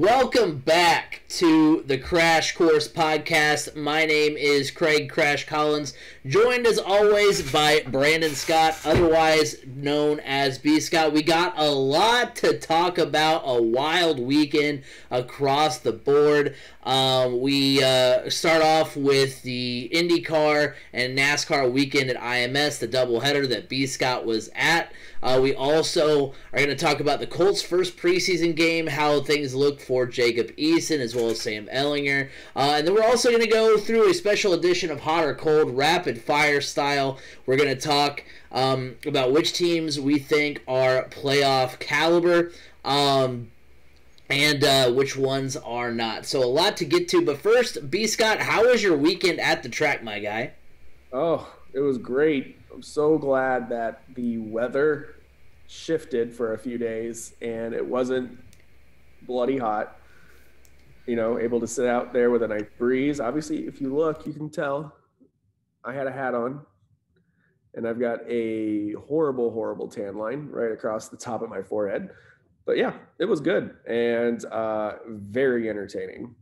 Welcome back to the Crash Course Podcast. My name is CraigCrash Collins, joined as always by Brandon Scott, otherwise known as B. Scott. We got a lot to talk about, a wild weekend across the board. We start off with the IndyCar and NASCAR weekend at IMS, the doubleheader that B. Scott was at. We also are going to talk about the Colts' first preseason game, how things look for Jacob Eason as well as Sam Ehlinger. And then we're also going to go through a special edition of Hot or Cold, rapid fire style. We're going to talk about which teams we think are playoff caliber and which ones are not. So a lot to get to. But first, B. Scott, how was your weekend at the track, my guy? Oh, it was great. I'm so glad that the weather shifted for a few days and it wasn't bloody hot. You know, able to sit out there with a nice breeze. Obviously, if you look, you can tell I had a hat on and I've got a horrible, horrible tan line right across the top of my forehead. But yeah, it was good and very entertaining.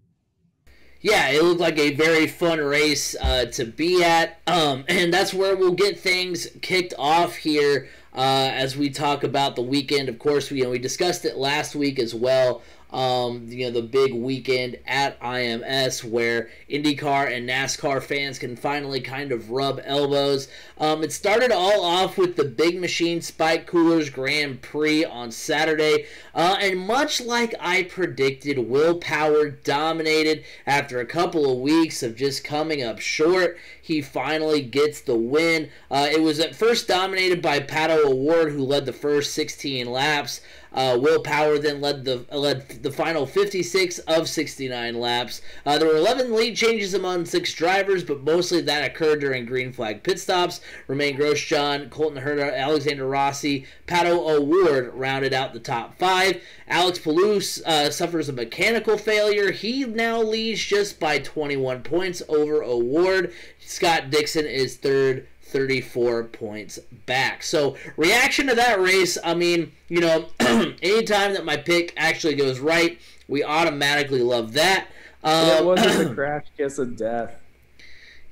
Yeah, it looked like a very fun race to be at, and that's where we'll get things kicked off here as we talk about the weekend. Of course, we discussed it last week as well. The big weekend at IMS where IndyCar and NASCAR fans can finally kind of rub elbows. It started all off with the Big Machine Spike Coolers Grand Prix on Saturday, and much like I predicted, Will Power dominated after a couple of weeks of just coming up short. He finally gets the win. It was at first dominated by Pato O'Ward, who led the first 16 laps. Will Power then led the final 56 of 69 laps. There were 11 lead changes among 6 drivers, but mostly that occurred during green flag pit stops. Romain Grosjean, Colton Herta, Alexander Rossi, Pato O'Ward rounded out the top 5. Alex Palou suffers a mechanical failure. He now leads just by 21 points over O'Ward. Scott Dixon is third, 34 points back. So, reaction to that race, I mean, anytime that my pick actually goes right, we automatically love that. It wasn't the crash kiss of death.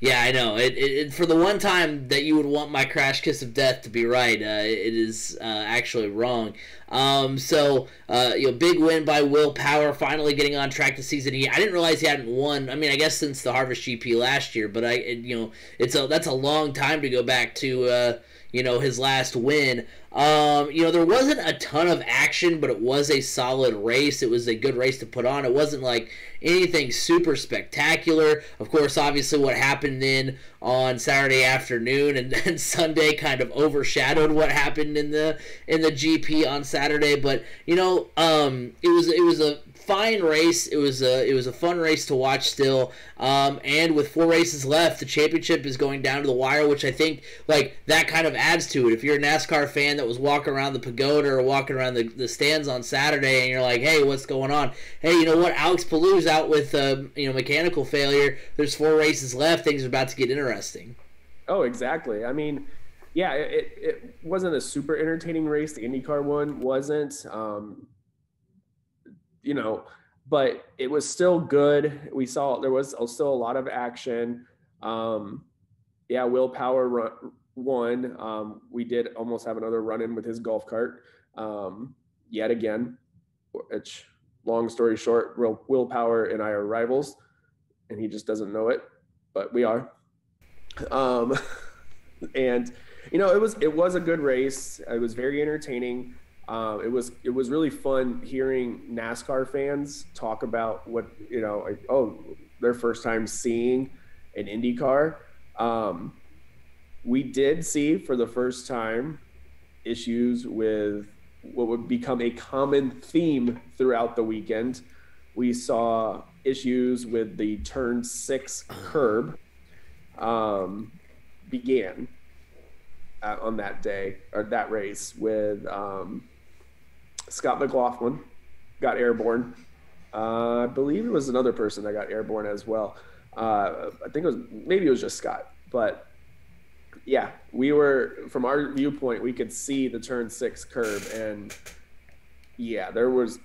Yeah, I know. It for the one time that you would want my crash kiss of death to be right, it is actually wrong. Big win by Will Power, finally getting on track this season. I didn't realize he hadn't won. I mean, I guess since the Harvest GP last year, but that's a long time to go back to his last win. There wasn't a ton of action, but it was a solid race. It was a good race to put on. It wasn't like anything super spectacular. Of course, obviously what happened then on Saturday afternoon and Sunday kind of overshadowed what happened in the GP on Saturday. But it was a fine race. It was a fun race to watch still. And with 4 races left, the championship is going down to the wire, which I think that kind of adds to it. If you're a NASCAR fan that was walking around the pagoda or walking around the stands on Saturday and you're like, hey, what's going on? Hey, you know what? Alex Palou's out with mechanical failure. There's 4 races left. Things are about to get interesting. Oh, exactly. I mean, yeah, it wasn't a super entertaining race. The IndyCar one wasn't. But it was still good. We saw there was still a lot of action. Will Power won. We did almost have another run-in with his golf cart yet again, which, long story short, Will Power and I are rivals, and he just doesn't know it, but we are. And it was a good race. It was very entertaining. It was really fun hearing NASCAR fans talk about what, their first time seeing an IndyCar. We did see for the first time issues with what would become a common theme throughout the weekend. We saw issues with the turn 6 curb began on that day, or that race, with Scott McLaughlin got airborne. I believe it was another person that got airborne as well. I think it was just Scott. But yeah, we were, from our viewpoint, we could see the turn 6 curb, and yeah, there was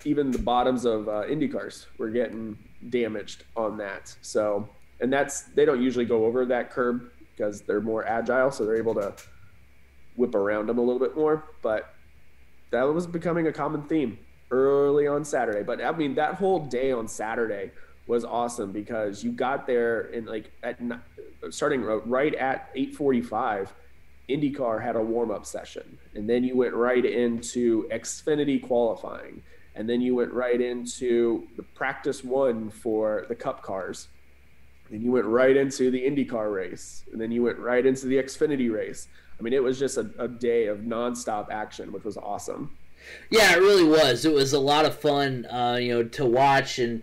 even the bottoms of Indy cars were getting damaged on that. So, and they don't usually go over that curb because they're more agile, so they're able to whip around them a little bit more. But that was becoming a common theme early on Saturday. But I mean, that whole day on Saturday was awesome because you got there and starting right at 8:45. IndyCar had a warm-up session, and then you went right into Xfinity qualifying, and then you went right into the practice one for the Cup cars, and you went right into the IndyCar race, and then you went right into the Xfinity race. I mean, it was just a day of nonstop action, which was awesome. Yeah, it really was. It was a lot of fun, to watch, and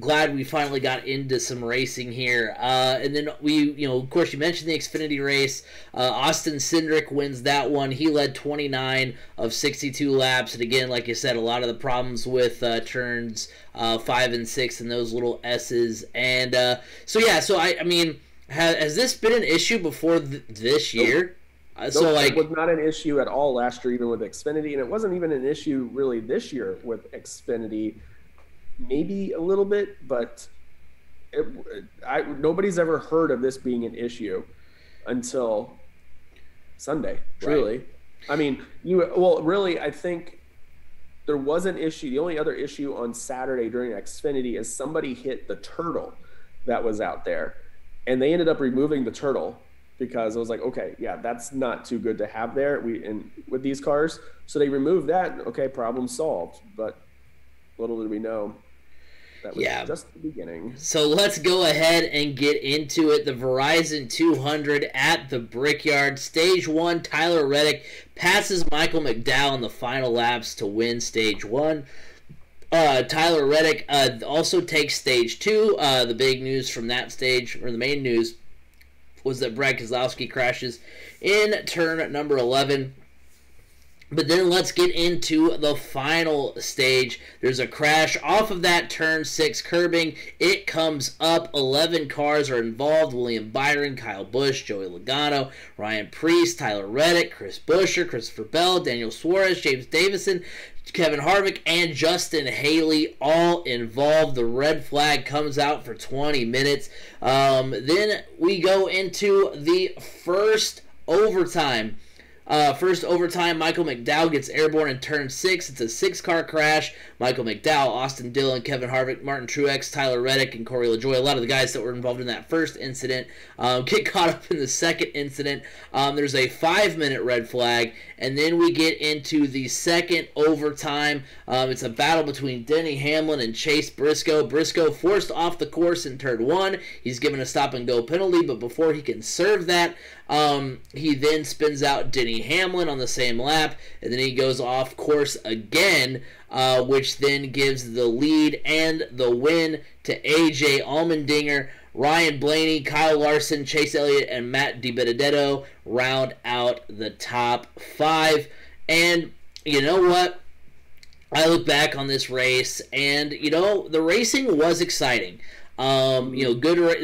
glad we finally got into some racing here. And then of course, you mentioned the Xfinity race. Austin Cindric wins that one. He led 29 of 62 laps, and again, like you said, a lot of the problems with turns 5 and 6 and those little S's. And I mean, has this been an issue before this year? It was not an issue at all last year, even with Xfinity, and it wasn't even an issue really this year with Xfinity. Maybe a little bit, but nobody's ever heard of this being an issue until Sunday. Truly, right. I mean, really, I think there was an issue. The only other issue on Saturday during Xfinity is somebody hit the turtle that was out there, and they ended up removing the turtle because I was like, okay, yeah, that's not too good to have there. With these cars, so they removed that. Okay, problem solved. But little did we know that was just the beginning. So let's go ahead and get into it. The Verizon 200 at the Brickyard. Stage 1, Tyler Reddick passes Michael McDowell in the final laps to win Stage 1. Tyler Reddick also takes Stage 2. The big news from that stage, or the main news, was that Brad Keselowski crashes in turn number 11. But then let's get into the final stage. There's a crash off of that turn 6 curbing. It comes up. 11 cars are involved. William Byron, Kyle Busch, Joey Logano, Ryan Preece, Tyler Reddick, Chris Buescher, Christopher Bell, Daniel Suarez, James Davison, Kevin Harvick, and Justin Haley all involved. The red flag comes out for 20 minutes. Then we go into the first overtime. Michael McDowell gets airborne in turn 6. It's a 6-car crash. Michael McDowell, Austin Dillon, Kevin Harvick, Martin Truex, Tyler Reddick, and Corey LaJoie, a lot of the guys that were involved in that first incident, get caught up in the second incident. There's a 5-minute red flag, and then we get into the second overtime. It's a battle between Denny Hamlin and Chase Briscoe. Briscoe forced off the course in turn 1. He's given a stop-and-go penalty, but before he can serve that, he then spins out Denny Hamlin on the same lap, and then he goes off course again, which then gives the lead and the win to AJ Allmendinger. Ryan Blaney, Kyle Larson, Chase Elliott, and Matt DiBenedetto round out the top 5. And you know what? I look back on this race, and the racing was exciting. There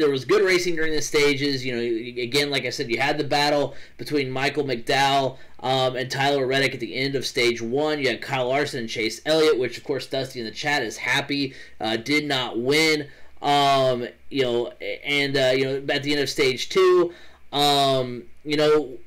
was good racing during the stages. Again, like I said, you had the battle between Michael McDowell and Tyler Reddick at the end of Stage 1. You had Kyle Larson and Chase Elliott, which, of course, Dusty in the chat is happy did not win. At the end of Stage 2,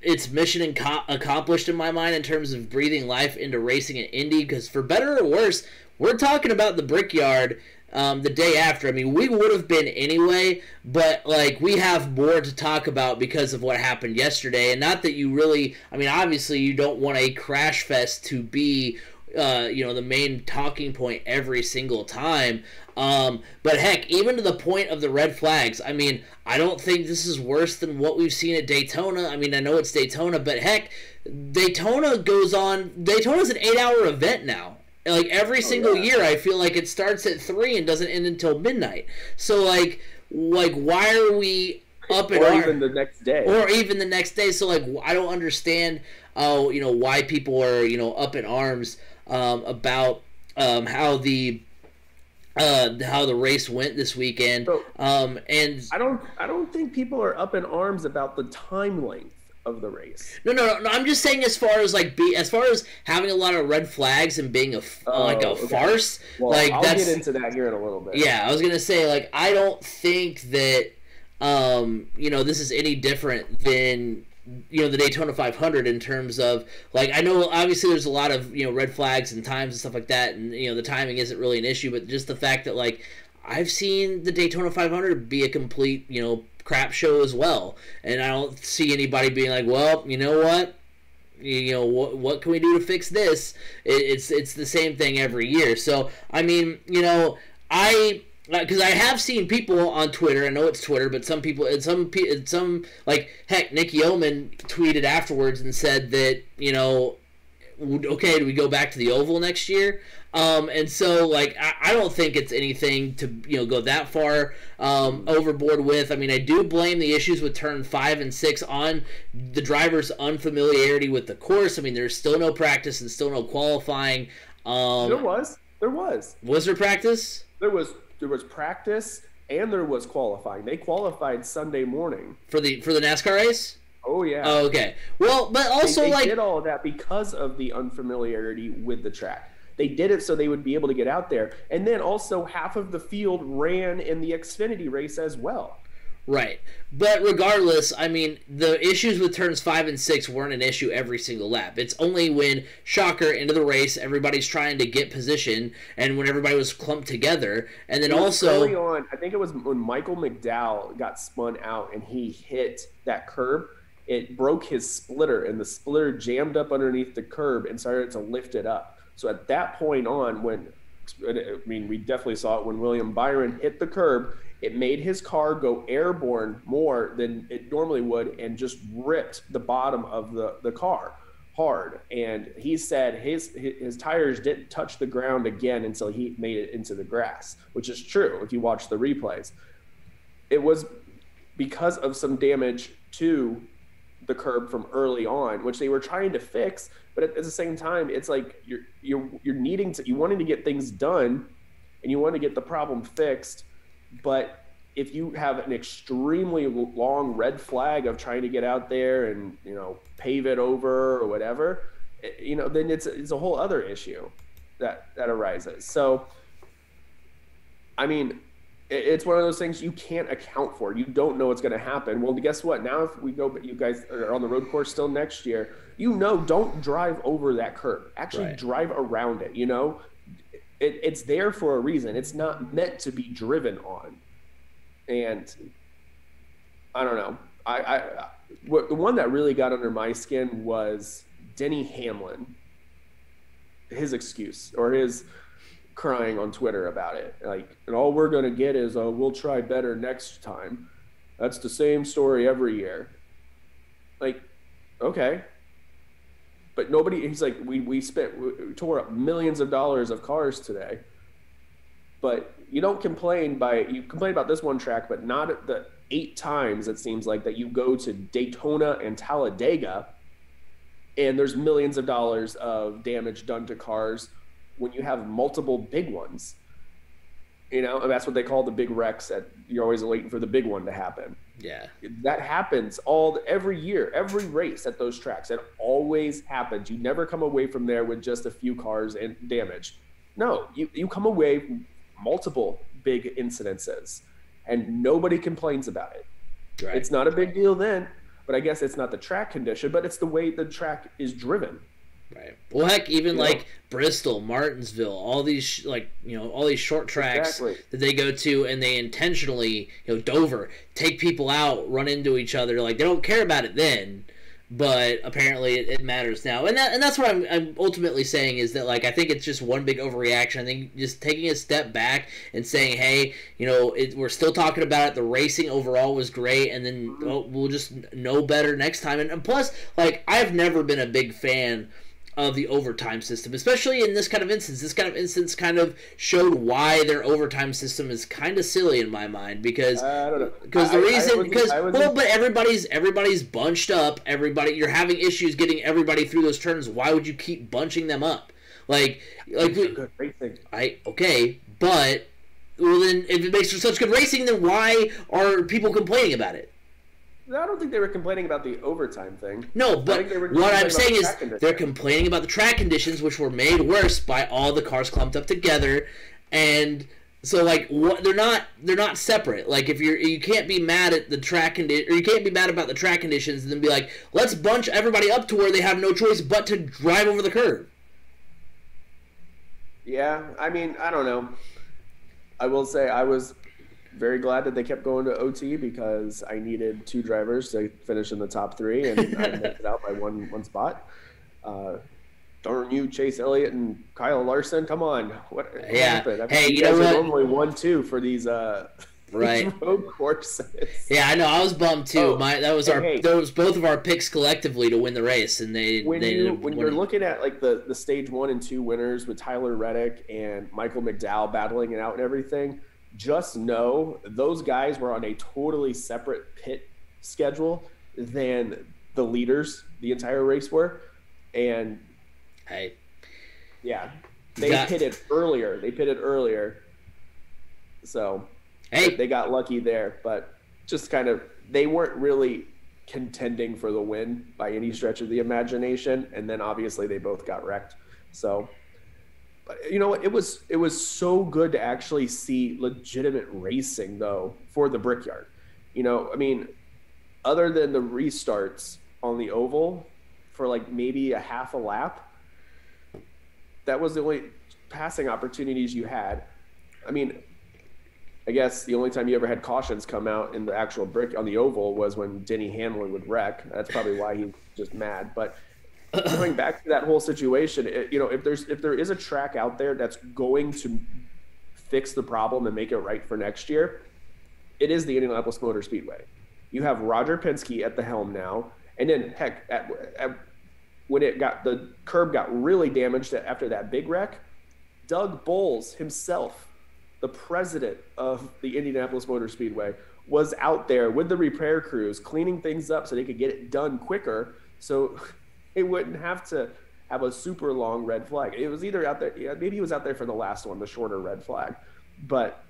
it's mission accomplished in my mind in terms of breathing life into racing at Indy, because for better or worse, we're talking about the Brickyard the day after. I mean, we would have been anyway, but we have more to talk about because of what happened yesterday. And not that you really, obviously you don't want a crash fest to be the main talking point every single time. But heck, even to the point of the red flags, I don't think this is worse than what we've seen at Daytona. I know it's Daytona, but heck, Daytona's an 8-hour event now. Every single year, I feel like it starts at 3 and doesn't end until midnight. So, why are we up in arms? Or even the next day. So, I don't understand, why people are, up in arms about how the race went this weekend. So, and I don't think people are up in arms about the time length. of the race. No. I'm just saying as far as having a lot of red flags and being a farce. Well, like I'll get into that here in a little bit. Yeah, I was gonna say I don't think that this is any different than the Daytona 500 in terms of I know obviously there's a lot of red flags and times and stuff like that, and the timing isn't really an issue, but just the fact that I've seen the Daytona 500 be a complete crap show as well, and I don't see anybody being like, well, you know what, what can we do to fix this? It's the same thing every year. So I mean, because I have seen people on Twitter. I know it's Twitter, but some people, heck, Nick Yeoman tweeted afterwards and said that okay, do we go back to the oval next year? And so I don't think it's anything to go that far overboard with. I mean, I do blame the issues with turn 5 and 6 on the driver's unfamiliarity with the course. I mean, there's still no practice and still no qualifying. There was. Was there practice? There was practice and there was qualifying. They qualified Sunday morning for the NASCAR race. Oh yeah. Oh, okay. Well, but also they did all of that because of the unfamiliarity with the track. They did it so they would be able to get out there, and then also half of the field ran in the Xfinity race as well. Right. But regardless, I mean, the issues with turns 5 and 6 weren't an issue every single lap. It's only when, shocker, into the race, everybody's trying to get position, and when everybody was clumped together, and then also... Early on, I think it was when Michael McDowell got spun out and he hit that curb, it broke his splitter, and the splitter jammed up underneath the curb and started to lift it up. So at that point on, we definitely saw it when William Byron hit the curb, it made his car go airborne more than it normally would and just ripped the bottom of the car hard. And he said his tires didn't touch the ground again until he made it into the grass, which is true if you watch the replays. It was because of some damage to the curb from early on, which they were trying to fix, but at the same time, it's like you're wanting to get things done and you want to get the problem fixed. But if you have an extremely long red flag of trying to get out there and, pave it over or whatever, then it's a whole other issue that arises. So, I mean, it's one of those things you can't account for. You don't know what's going to happen. Well, guess what? Now if we go, you guys are on the road course still next year, don't drive over that curb. Actually drive around it, It's there for a reason. It's not meant to be driven on. And I don't know. The one that really got under my skin was Denny Hamlin. His excuse or his crying on Twitter about it. And all we're going to get is, we'll try better next time. That's the same story every year. Okay. But he's like, we tore up millions of dollars of cars today. But you don't complain you complain about this one track, but not at the 8 times it seems like that you go to Daytona and Talladega and there's millions of dollars of damage done to cars when you have multiple big ones. And that's what they call the big wrecks. You're always waiting for the big one to happen. Yeah. That happens every year, every race at those tracks. It always happens. You never come away from there with just a few cars and damage. No, you come away with multiple big incidences and nobody complains about it. Right. It's not a big deal then, but I guess it's not the track condition, but it's the way the track is driven. Right. Well, heck, even Bristol, Martinsville, all these all these short tracks that they go to, and they intentionally, Dover, take people out, run into each other. They don't care about it then, but apparently it matters now. And that's what I'm ultimately saying is that I think it's just one big overreaction. I think just taking a step back and saying, hey, we're still talking about it. The racing overall was great, and then we'll just know better next time. And plus, I've never been a big fan of the overtime system, especially in this kind of instance. This kind of instance kind of showed why their overtime system is kind of silly in my mind because but everybody's bunched up. You're having issues getting everybody through those turns. Why would you keep bunching them up? Good racing. But then if it makes for such good racing, then why are people complaining about it? I don't think they were complaining about the overtime thing. No, but what I'm saying is they're complaining about the track conditions, which were made worse by all the cars clumped up together, and so like what they're not separate. Like if you can't be mad at the track or you can't be mad about the track conditions and then be like, let's bunch everybody up to where they have no choice but to drive over the curb. Yeah, I mean, I don't know. I will say I was very glad that they kept going to OT because I needed 2 drivers to finish in the top 3, and I missed it out by one spot. Darn you, Chase Elliott and Kyle Larson! Come on, what happened? I mean, hey, you know guys what? are normally 1-2 for these right road courses. Yeah, I know. I was bummed too. That was both of our picks collectively to win the race, and when you're looking at like the stage 1 and 2 winners with Tyler Reddick and Michael McDowell battling it out and everything, just know those guys were on a totally separate pit schedule than the leaders the entire race were, and hey, yeah, they pitted earlier, so. Hey, they got lucky there, but just kind of they weren't really contending for the win by any stretch of the imagination, and then obviously they both got wrecked. So, but you know what? It was so good to actually see legitimate racing though for the Brickyard. You know, I mean, other than the restarts on the oval for like maybe a half a lap, that was the only passing opportunities you had. I mean, I guess the only time you ever had cautions come out in the actual brick on the oval was when Denny Hamlin would wreck. That's probably why he's just mad. But going back to that whole situation, if there is a track out there that's going to fix the problem and make it right for next year, it is the Indianapolis Motor Speedway. You have Roger Penske at the helm now, and then heck, when the curb got really damaged after that big wreck, Doug Bowles himself, the president of the Indianapolis Motor Speedway, was out there with the repair crews cleaning things up so they could get it done quicker, so it wouldn't have to have a super long red flag. It was either out there, maybe he was out there for the last one, the shorter red flag, but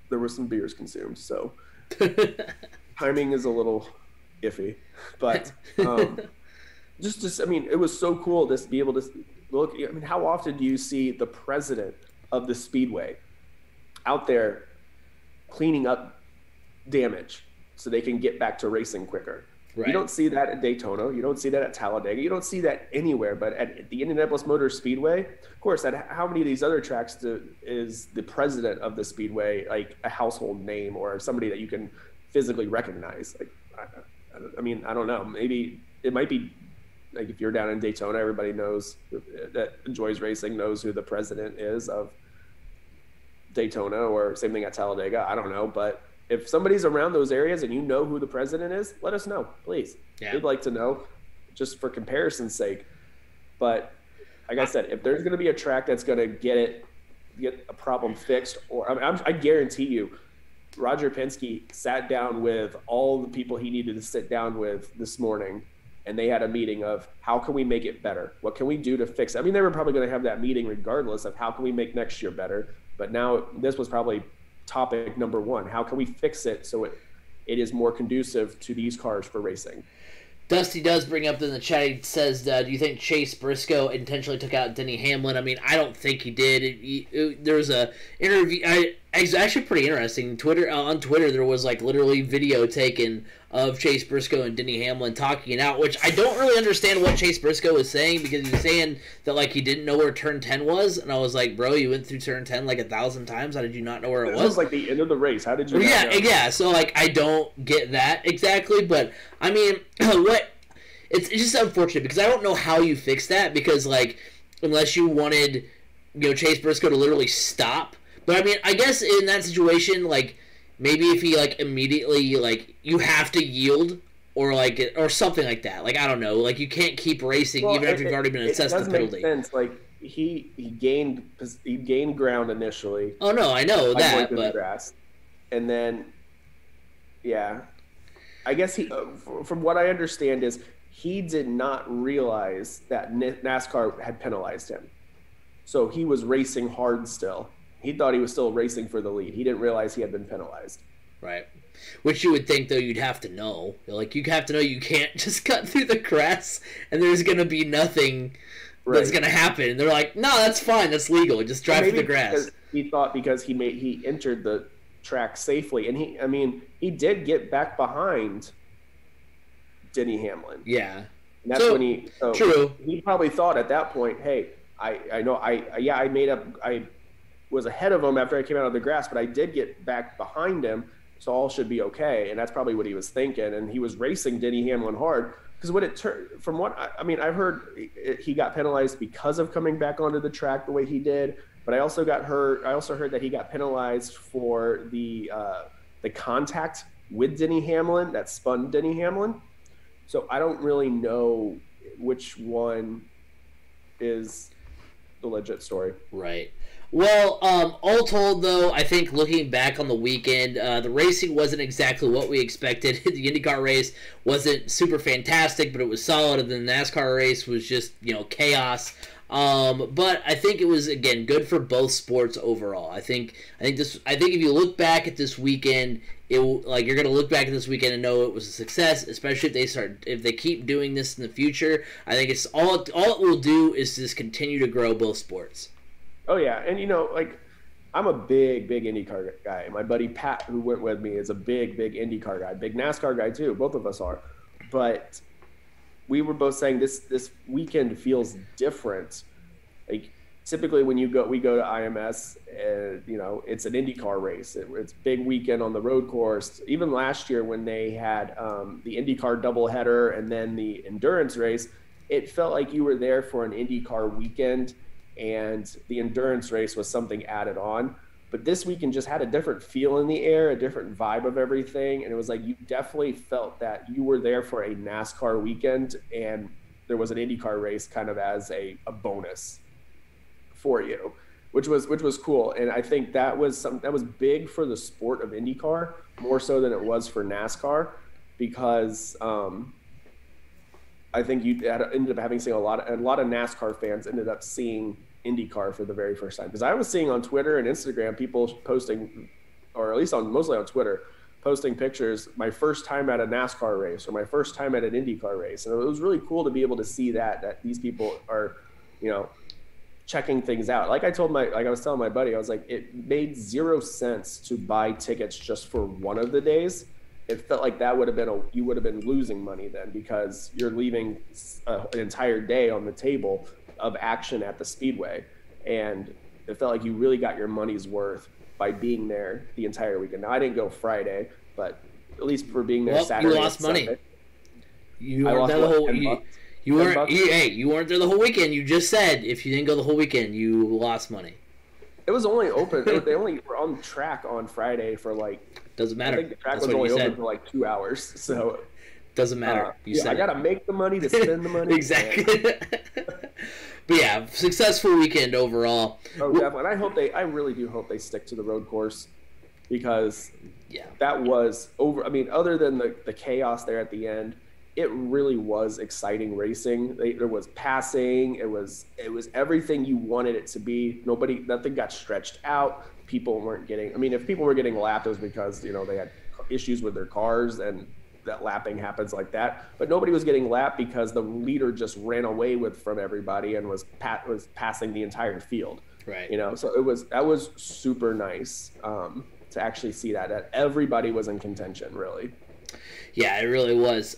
there were some beers consumed, so timing is a little iffy. But just I mean, it was so cool to be able to look. I mean, how often do you see the president of the Speedway out there cleaning up damage so they can get back to racing quicker? Right. You don't see that at Daytona. You don't see that at Talladega. You don't see that anywhere. But at the Indianapolis Motor Speedway, of course, at how many of these other tracks is the president of the Speedway like a household name or somebody that you can physically recognize? Like, I mean, I don't know. Maybe it might be like if you're down in Daytona, everybody knows that enjoys racing knows who the president is of Daytona, or same thing at Talladega. I don't know, but if somebody's around those areas and you know who the president is, let us know, please. Yeah. We'd like to know, just for comparison's sake. But like I said, if there's going to be a track that's going to get a problem fixed, or I guarantee you, Roger Penske sat down with all the people he needed to sit down with this morning, and they had a meeting of how can we make it better? What can we do to fix it? I mean, they were probably going to have that meeting regardless of how can we make next year better. But now this was probably topic number one. How can we fix it so it is more conducive to these cars for racing? Dusty does bring up in the chat, he says, do you think Chase Briscoe intentionally took out Denny Hamlin? I mean, I don't think he did. There was a interview. It's actually pretty interesting. On Twitter, there was like literally video taken of Chase Briscoe and Denny Hamlin talking it out, which I don't really understand what Chase Briscoe was saying, because he was saying that like he didn't know where turn 10 was, and I was like, bro, you went through turn 10 like 1,000 times. How did you not know where it was? It was like the end of the race. How did you? Yeah. So like I don't get that exactly, but I mean, it's just unfortunate because I don't know how you fix that, because like unless you wanted Chase Briscoe to literally stop. But I mean, I guess in that situation, like maybe if he like immediately like you have to yield or something like that. Like I don't know, like you can't keep racing even after you've already been assessed the penalty. It does make sense. Like he gained ground initially. Oh no, I know that, but grass, and then I guess he from what I understand is he did not realize that NASCAR had penalized him, so he was racing hard still. He thought he was still racing for the lead. He didn't realize he had been penalized. Right. Which you would think, though, you'd have to know. Like, you have to know you can't just cut through the grass and there's going to be nothing that's going to happen. And they're like, no, that's fine. That's legal. Just drive through the grass. He thought because he entered the track safely. And he did get back behind Denny Hamlin. Yeah. And that's when true. He probably thought at that point, hey, I know I was ahead of him after I came out of the grass, but I did get back behind him, so all should be okay. And that's probably what he was thinking. And he was racing Denny Hamlin hard because from what I've heard, he got penalized because of coming back onto the track the way he did. But I also heard that he got penalized for the contact with Denny Hamlin that spun Denny Hamlin. So I don't really know which one is the legit story. Right. Well, all told, though, I think looking back on the weekend, the racing wasn't exactly what we expected. The IndyCar race wasn't super fantastic, but it was solid. And the NASCAR race was just, chaos. But I think it was, again, good for both sports overall. I think if you look back at this weekend, you're going to look back at this weekend and know it was a success, especially if they keep doing this in the future. I think it's all it will do is just continue to grow both sports. Oh yeah, and I'm a big IndyCar guy. My buddy Pat, who went with me, is a big IndyCar guy, big NASCAR guy too. Both of us are, but we were both saying this weekend feels different. Like typically when we go to IMS, it's an IndyCar race. It's big weekend on the road course. Even last year when they had the IndyCar doubleheader and then the endurance race, it felt like you were there for an IndyCar weekend. And the endurance race was something added on. But this weekend just had a different feel in the air, a different vibe of everything. And it was like you definitely felt that you were there for a NASCAR weekend and there was an IndyCar race kind of as a bonus for you, which was cool. And I think that was big for the sport of IndyCar, more so than it was for NASCAR, because I think you ended up seeing a lot of NASCAR fans ended up seeing IndyCar for the very first time, because I was seeing on Twitter and Instagram people posting, or at least mostly on Twitter, posting pictures, my first time at a NASCAR race or my first time at an IndyCar race. And it was really cool to be able to see that these people are, checking things out. Like I was telling my buddy, I was like, it made 0 sense to buy tickets just for one of the days. It felt like that you would have been losing money then, because you're leaving an entire day on the table of action at the Speedway. And it felt like you really got your money's worth by being there the entire weekend. Now, I didn't go Friday, but at least for being there Saturday. You lost money. You weren't there the whole you weren't there the whole weekend. You just said if you didn't go the whole weekend, you lost money. It was only open. They only were on track on Friday for doesn't matter. I think the track was only open for 2 hours, so doesn't matter. I gotta make the money to spend the money. Exactly. But yeah, successful weekend overall. Oh, definitely. I really do hope they stick to the road course, because that was over. I mean, other than the chaos there at the end, it really was exciting racing. There was passing. It was everything you wanted it to be. Nothing got stretched out. People weren't getting. I mean, if people were getting lapped, it was because they had issues with their cars, and that lapping happens like that. But nobody was getting lapped because the leader just ran away from everybody and was passing the entire field. Right. So that was super nice to actually see that everybody was in contention, really. Yeah, it really was.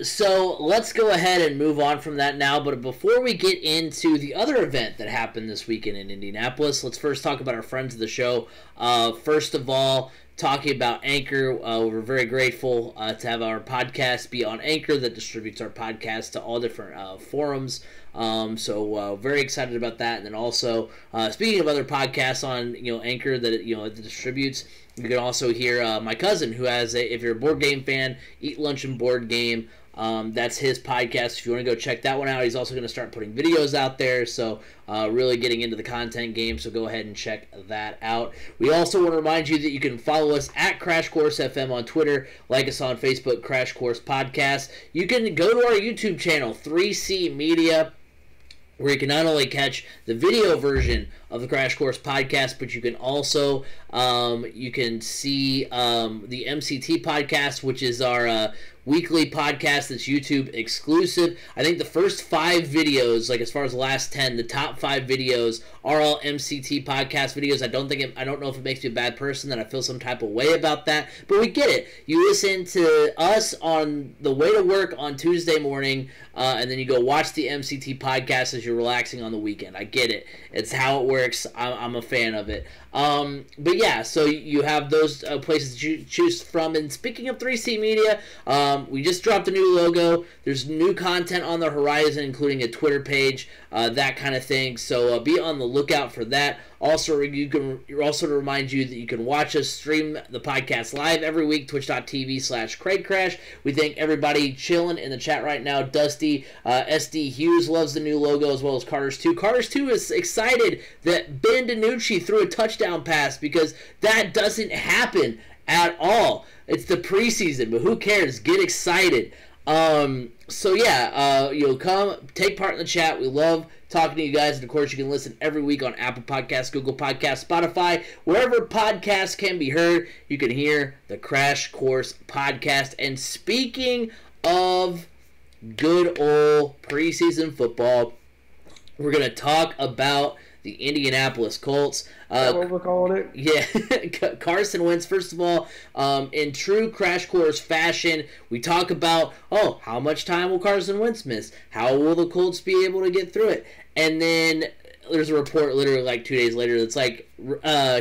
So let's go ahead and move on from that now. But before we get into the other event that happened this weekend in Indianapolis, let's first talk about our friends of the show. First of all, talking about Anchor, we're very grateful to have our podcast be on Anchor that distributes our podcast to all different forums. So very excited about that. And then also, speaking of other podcasts on Anchor that it distributes, you can also hear my cousin, who has if you're a board game fan, Eat Lunch and Board Game. That's his podcast. If you want to go check that one out, he's also going to start putting videos out there. So really getting into the content game. So go ahead and check that out. We also want to remind you that you can follow us at Crash Course FM on Twitter, like us on Facebook, Crash Course Podcast. You can go to our YouTube channel, 3C Media. where you can not only catch the video version of the Crash Course podcast, but you can also you can see the MCT podcast, which is our weekly podcast that's YouTube exclusive. I think the first 5 videos, like as far as the last 10, the top 5 videos are all MCT podcast videos. I don't know if it makes me a bad person that I feel some type of way about that, but we get it. You listen to us on the way to work on Tuesday morning, and then you go watch the MCT podcast as you're relaxing on the weekend. I get it. It's how it works. I'm a fan of it. But yeah, so you have those places to choose from. And speaking of 3C Media, we just dropped a new logo. There's new content on the horizon, including a Twitter page, that kind of thing. So be on the lookout for that. Also, to remind you that you can watch us stream the podcast live every week, twitch.tv/CraigCrash. We thank everybody chilling in the chat right now. Dusty, SD Hughes loves the new logo, as well as Carter's 2. Carter's 2 is excited that Ben DiNucci threw a touchdown pass, because that doesn't happen at all. It's the preseason, but who cares? Get excited. So yeah, you'll come take part in the chat. We love talking to you guys, and of course you can listen every week on Apple Podcasts, Google Podcasts, Spotify, wherever podcasts can be heard. You can hear the Crash Course podcast. And speaking of good old preseason football, we're going to talk about the Indianapolis Colts. Is that what we're calling it? Yeah, Carson Wentz. First of all, in true Crash Course fashion, we talk about, how much time will Carson Wentz miss? How will the Colts be able to get through it? And then there's a report literally like 2 days later that's like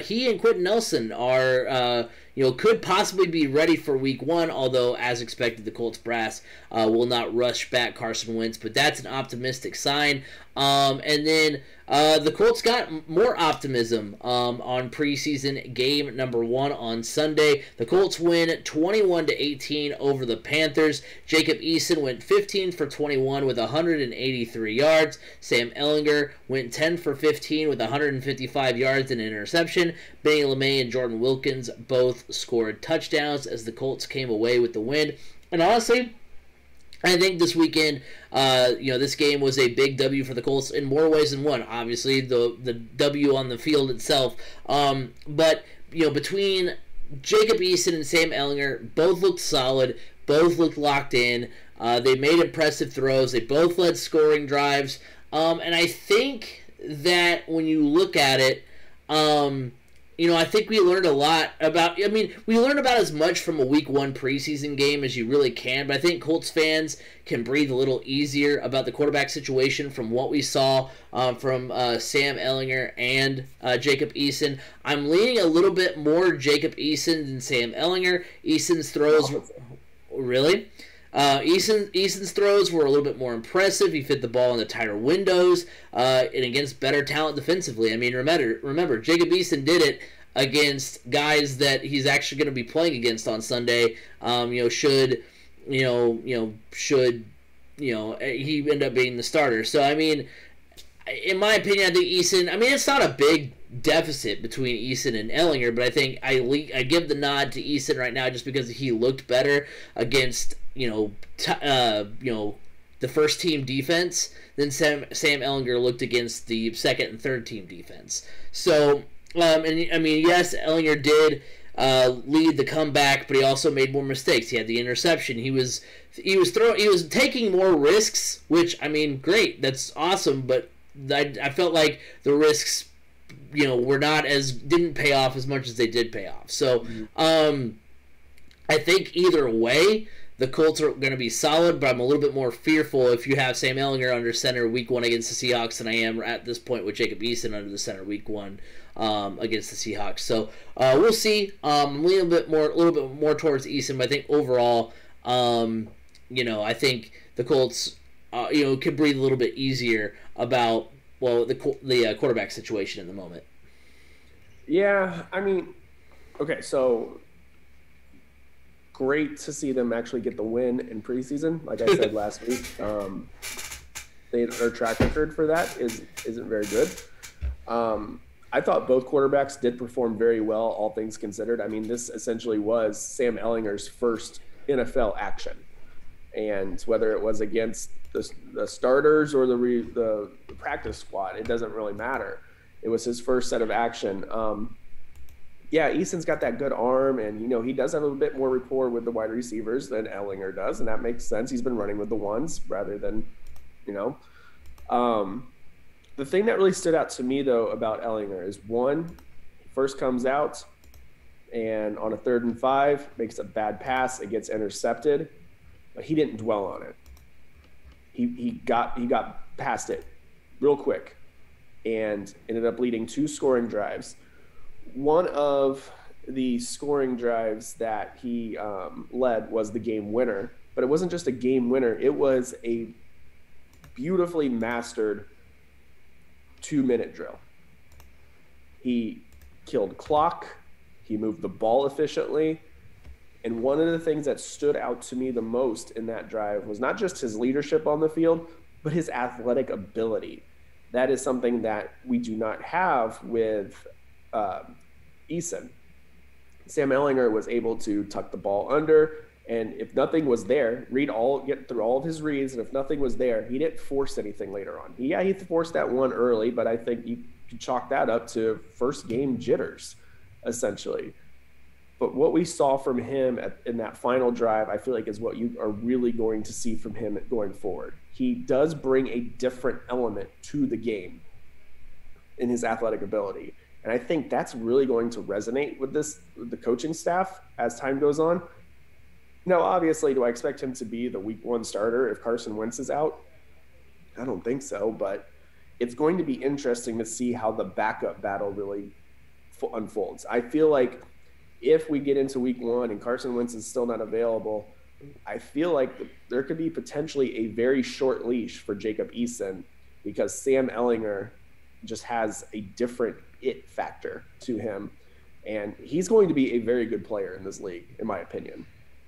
he and Quentin Nelson are could possibly be ready for week 1, although as expected the Colts brass will not rush back Carson Wentz, but that's an optimistic sign. And then the Colts got more optimism on preseason game number 1 on Sunday. The Colts win 21-18 over the Panthers. Jacob Eason went 15 for 21 with 183 yards. Sam Ehlinger went 10 for 15 with 155 yards and an interception. Benny LeMay and Jordan Wilkins both scored touchdowns as the Colts came away with the win. And honestly, I think this weekend, this game was a big W for the Colts in more ways than one. Obviously, the W on the field itself. But between Jacob Eason and Sam Ehlinger, both looked solid. Both looked locked in. They made impressive throws. They both led scoring drives. And I think that when you look at it, I think we learned a lot about... we learned about as much from a Week 1 preseason game as you really can, but I think Colts fans can breathe a little easier about the quarterback situation from what we saw from Sam Ehlinger and Jacob Eason. I'm leaning a little bit more Jacob Eason than Sam Ehlinger. Eason's throws... Really? Eason's throws were a little bit more impressive. He fit the ball in the tighter windows and against better talent defensively. Remember, Jacob Eason did it against guys that he's actually going to be playing against on Sunday. Should he end up being the starter? So in my opinion, I think Eason. It's not a big deficit between Eason and Ehlinger, but I think I give the nod to Eason right now just because he looked better against the first team defense than Sam Ehlinger looked against the second and third team defense. So yes, Ehlinger did lead the comeback, but he also made more mistakes. He had the interception. He was taking more risks, which great, that's awesome, but I felt like the risks didn't pay off as much as they did pay off. So I think either way the Colts are going to be solid, but I'm a little bit more fearful if you have Sam Ehlinger under center week 1 against the Seahawks than I am at this point with Jacob Eason under the center week 1 against the Seahawks. So we'll see. I'm leaning a little bit more towards Eason, but I think overall, I think the Colts, can breathe a little bit easier about the quarterback situation at the moment. Yeah, okay, so great to see them actually get the win in preseason. Like I said last week, their track record for that isn't very good. I thought both quarterbacks did perform very well, all things considered. This essentially was Sam Ehlinger's first NFL action. And whether it was against the starters or the practice squad. It doesn't really matter. It was his first set of action. Yeah, Eason's got that good arm, and he does have a bit more rapport with the wide receivers than Ehlinger does, and that makes sense. He's been running with the ones rather than, the thing that really stood out to me though about Ehlinger is first comes out, and on a 3rd and 5 makes a bad pass. It gets intercepted, but he didn't dwell on it. He got past it real quick, and ended up leading 2 scoring drives. One of the scoring drives that he led was the game winner, but it wasn't just a game winner. It was a beautifully mastered 2-minute drill. He killed clock. He moved the ball efficiently. And one of the things that stood out to me the most in that drive was not just his leadership on the field, but his athletic ability. That is something that we do not have with Eason. Sam Ehlinger was able to tuck the ball under, and if nothing was there, get through all of his reads, and if nothing was there, he didn't force anything later on. He forced that one early, but I think you could chalk that up to first game jitters, essentially. But what we saw from him in that final drive, I feel like is what you are really going to see from him going forward. He does bring a different element to the game in his athletic ability. And I think that's really going to resonate with the coaching staff as time goes on. Now, obviously, do I expect him to be the week 1 starter if Carson Wentz is out? I don't think so, but it's going to be interesting to see how the backup battle really unfolds. I feel like if we get into week 1 and Carson Wentz is still not available, I feel like there could be potentially a very short leash for Jacob Eason, because Sam Ehlinger just has a different it factor to him, and he's going to be a very good player in this league, in my opinion.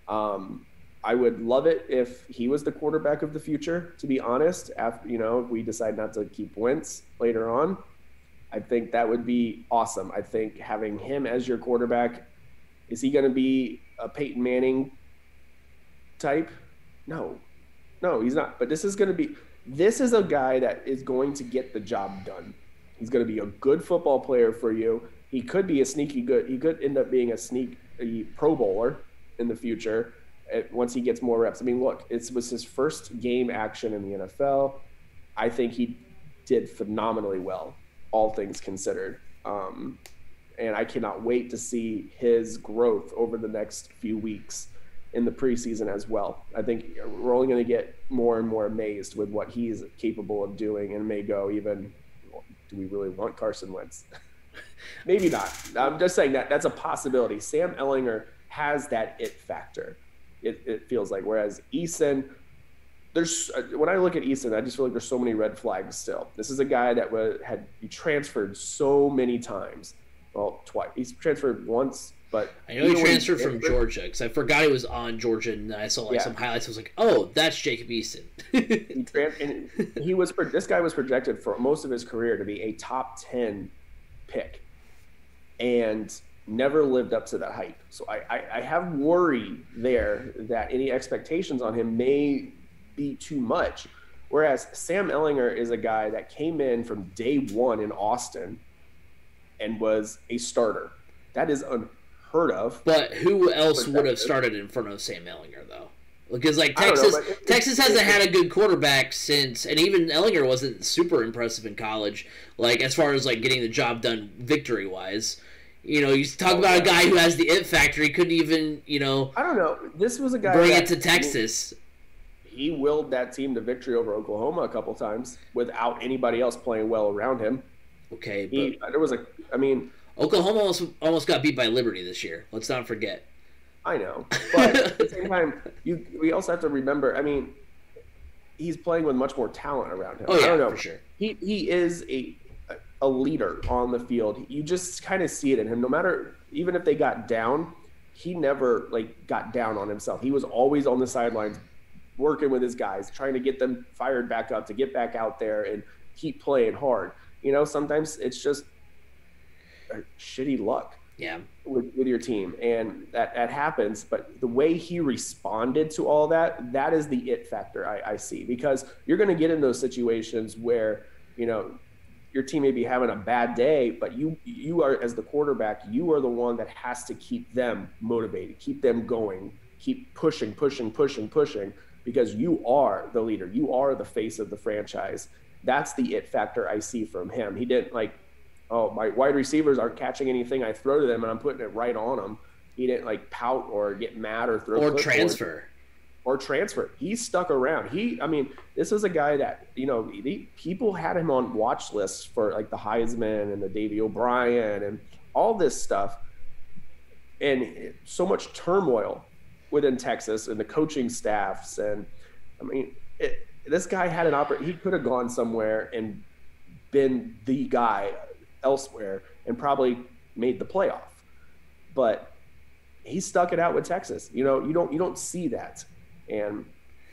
I would love it if he was the quarterback of the future, to be honest. After, if we decide not to keep Wentz later on, I think that would be awesome. I think having him as your quarterback, is he going to be a Peyton Manning type? No, he's not. But this is a guy that is going to get the job done. He's going to be a good football player for you. He could be he could end up being a Pro Bowler in the future once he gets more reps. I mean, look, it was his first game action in the NFL. I think he did phenomenally well, all things considered. And I cannot wait to see his growth over the next few weeks in the preseason as well. I think we're only going to get more and more amazed with what he's capable of doing, and may go even, do we really want Carson Wentz? Maybe not. I'm just saying that's a possibility. Sam Ehlinger has that it factor, it feels like. Whereas Eason, when I look at Eason, I just feel like there's so many red flags still. This is a guy that had transferred so many times. Well, twice. He's transferred once, but I know he transferred from Georgia, because I forgot he was on Georgia, and I saw some highlights. I was like, oh, that's Jacob Eason. This guy was projected for most of his career to be a top 10 pick, and never lived up to that hype. So I have worry there that any expectations on him may be too much. Whereas Sam Ehlinger is a guy that came in from day 1 in Austin and was a starter. That is unheard of. But who else would have started in front of Sam Ehlinger, though? Because Texas hasn't had a good quarterback since, and even Ehlinger wasn't super impressive in college. As far as getting the job done victory wise, you talk about a guy who has the it factor. He couldn't even, I don't know. This was a guy bring it to Texas. He willed that team to victory over Oklahoma a couple times without anybody else playing well around him. Okay, Oklahoma almost got beat by Liberty this year. Let's not forget. I know, but at the same time, we also have to remember. He's playing with much more talent around him. Oh yeah, I don't know. For sure. He is a leader on the field. You just kind of see it in him. No matter, even if they got down, he never got down on himself. He was always on the sidelines, working with his guys, trying to get them fired back up to get back out there and keep playing hard. Sometimes it's just shitty luck. Yeah. With your team, and that happens. But the way he responded to all that is the it factor I see, because you're going to get in those situations where, you know, your team may be having a bad day, but you are, as the quarterback, you are the one that has to keep them motivated, keep them going, keep pushing, because you are the leader. You are the face of the franchise. That's the it factor I see from him. He didn't like, oh, my wide receivers aren't catching anything I throw to them and I'm putting it right on them. He didn't like pout or get mad or throw or transfer. Or transfer. He stuck around. This is a guy that, you know, people had him on watch lists for like the Heisman and the Davey O'Brien and all this stuff. And so much turmoil within Texas and the coaching staffs. And I mean, this guy had an opportunity. He could have gone somewhere and been the guy elsewhere and probably made the playoff. But he stuck it out with Texas. You know, you don't see that. And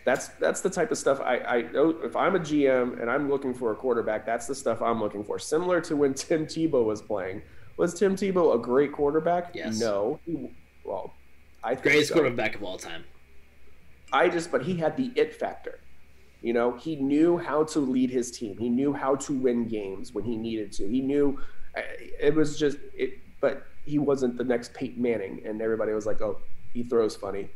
that's the type of stuff I know. If I'm a GM and I'm looking for a quarterback, that's the stuff I'm looking for. Similar to when Tim Tebow was playing. Was Tim Tebow a great quarterback? Yes. No. I think greatest so. quarterback of all time. But he had the it factor. You know, he knew how to lead his team. He knew how to win games when he needed to. He knew but he wasn't the next Peyton Manning, and everybody was like, oh, he throws funny.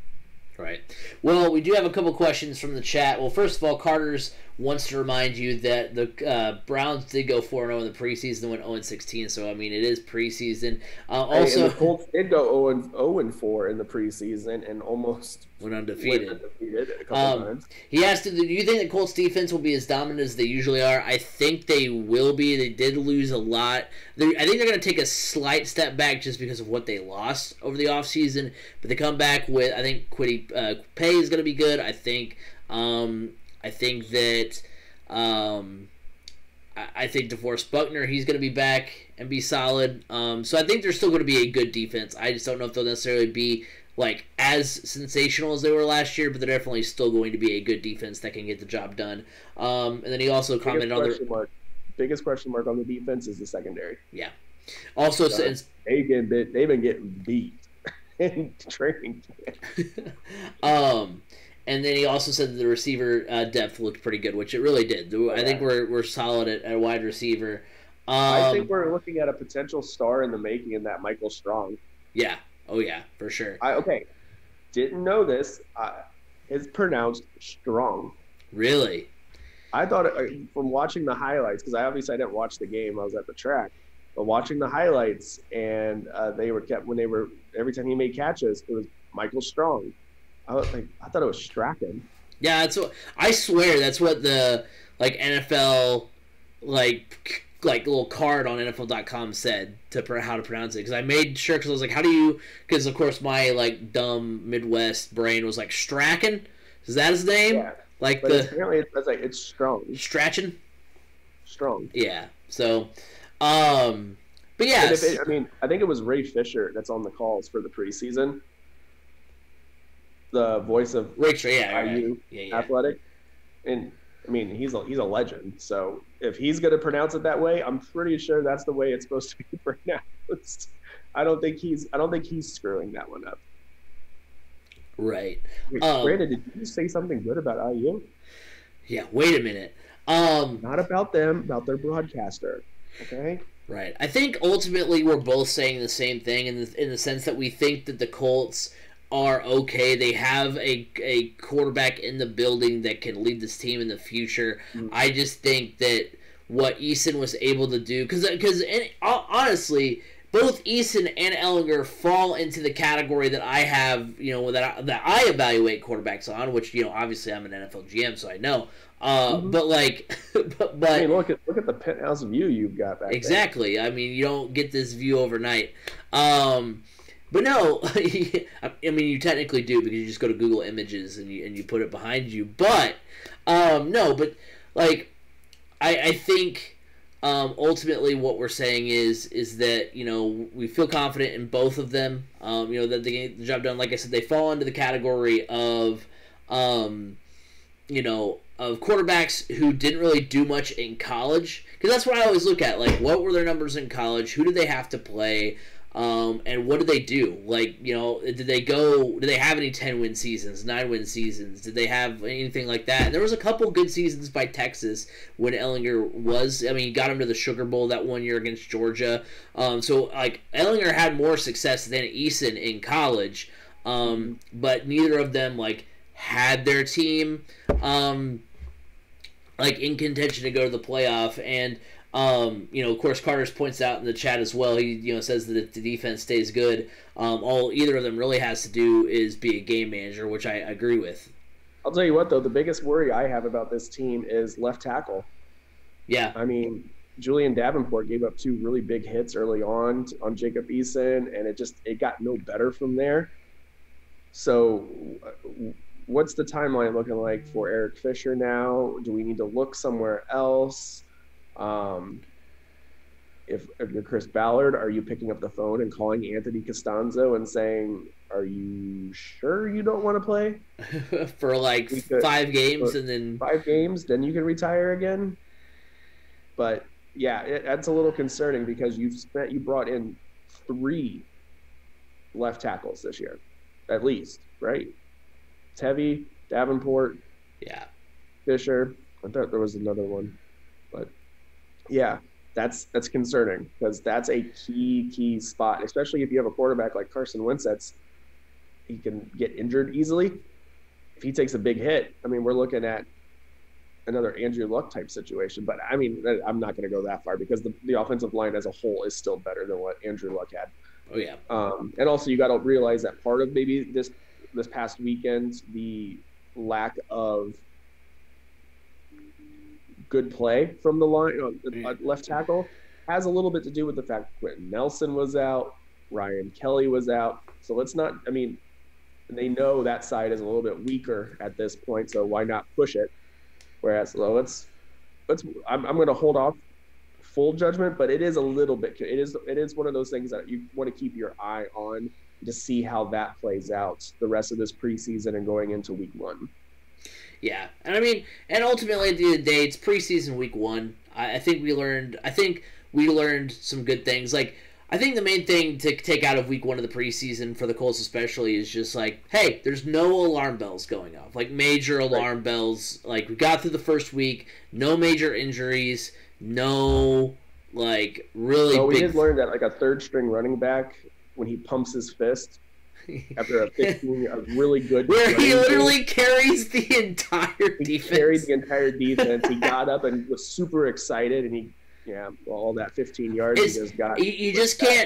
Right. Well, we do have a couple questions from the chat. Well, first of all, Carter's wants to remind you that the Browns did go 4-0 in the preseason and went 0-16. So, I mean, it is preseason. Also, and the Colts did go 0-4 in the preseason and almost went undefeated a couple times. He asked, do you think the Colts defense will be as dominant as they usually are? I think they will be. They did lose a lot. I think they're going to take a slight step back just because of what they lost over the offseason. But they come back with, I think, Kwity Paye is going to be good. I think that I think DeForest Buckner, he's going to be back and be solid. So I think they're still going to be a good defense. I just don't know if they'll necessarily be like as sensational as they were last year, but they're definitely still going to be a good defense that can get the job done. And then he also commented on the biggest question mark on the defense is the secondary. Yeah. Also, since they've been getting beat in training camp. And then he also said that the receiver depth looked pretty good, which it really did. I think we're solid at wide receiver. I think we're looking at a potential star in the making in that Michael Strong. Yeah. Oh, yeah, for sure. Didn't know this. It's pronounced Strong. Really? I thought from watching the highlights, because I didn't watch the game. I was at the track. But watching the highlights, and every time he made catches, it was Michael Strong. I thought it was Strachan. Yeah, I swear that's what the NFL little card on NFL.com said how to pronounce it, because I made sure, because I was like, how do you? Because of course my dumb Midwest brain was like Strachan. Is that his name? Yeah. Apparently it's Strong. Strachan. Strong. Yeah. So, but yeah. I think it was Ray Fisher that's on the calls for the preseason. The voice of IU Athletic, and I mean he's a legend. So if he's going to pronounce it that way, I'm pretty sure that's the way it's supposed to be pronounced. I don't think he's screwing that one up. Right. Brandon, did you say something good about IU? Yeah. Wait a minute. Not about them, about their broadcaster. Okay. Right. I think ultimately we're both saying the same thing in the sense that we think that the Colts are okay. They have a quarterback in the building that can lead this team in the future. Mm-hmm. I just think that what Eason was able to do, because honestly, both Eason and Ehlinger fall into the category that I have, that I evaluate quarterbacks on, which, obviously I'm an NFL GM, so I know. Mm-hmm. But I mean, look at the penthouse view you've got back exactly. There. I mean, you don't get this view overnight. But no, I mean, you technically do, because you just go to Google Images and you put it behind you. But no, but I think ultimately what we're saying is that we feel confident in both of them. That they get the job done. Like I said, they fall into the category of of quarterbacks who didn't really do much in college, because that's what I always look at. Like, what were their numbers in college? Who did they have to play? And what did they do? Like, did they have any 10-win seasons, 9-win seasons? Did they have anything like that? And there was a couple good seasons by Texas when Ehlinger he got him to the Sugar Bowl that one year against Georgia. So, like, Ehlinger had more success than Eason in college, but neither of them, like, had their team, like, in contention to go to the playoff. And of course, Carter's points out in the chat as well. He, says that if the defense stays good, all either of them really has to do is be a game manager, which I agree with. I'll tell you what, though, the biggest worry I have about this team is left tackle. Yeah. I mean, Julian Davenport gave up 2 really big hits early on Jacob Eason, and it got no better from there. So what's the timeline looking like for Eric Fisher now? Do we need to look somewhere else? If you're Chris Ballard, are you picking up the phone and calling Anthony Costanzo and saying, are you sure you don't want to play? For like 5 games and then 5 games, then you can retire again? But yeah, that's a little concerning because you brought in 3 left tackles this year, at least, right? Tevy, Davenport, yeah, Fisher. I thought there was another one, but yeah, that's concerning because that's a key spot, especially if you have a quarterback like Carson Wentz he can get injured easily. If he takes a big hit, I mean, we're looking at another Andrew Luck type situation. But I mean, I'm not going to go that far because the offensive line as a whole is still better than what Andrew Luck had. Oh yeah. And also you got to realize that part of maybe this past weekend, the lack of good play from the line, left tackle, has a little bit to do with the fact Quentin Nelson was out, Ryan Kelly was out. So they know that side is a little bit weaker at this point, so why not push it? Whereas, I'm going to hold off full judgment, but it is a little bit. It is one of those things that you want to keep your eye on to see how that plays out the rest of this preseason and going into week 1. Yeah, and ultimately at the end of the day, it's preseason week 1. I think we learned some good things. Like, I think the main thing to take out of week 1 of the preseason for the Colts especially is just like, hey, there's no alarm bells going off, like major alarm bells. Like, we got through the first week, no major injuries, no like really. We did learn that like a third string running back, when he pumps his fist after a really good where he literally carries the entire defense. He carried the entire defense. He got up and was super excited, and all that 15 yards he just got.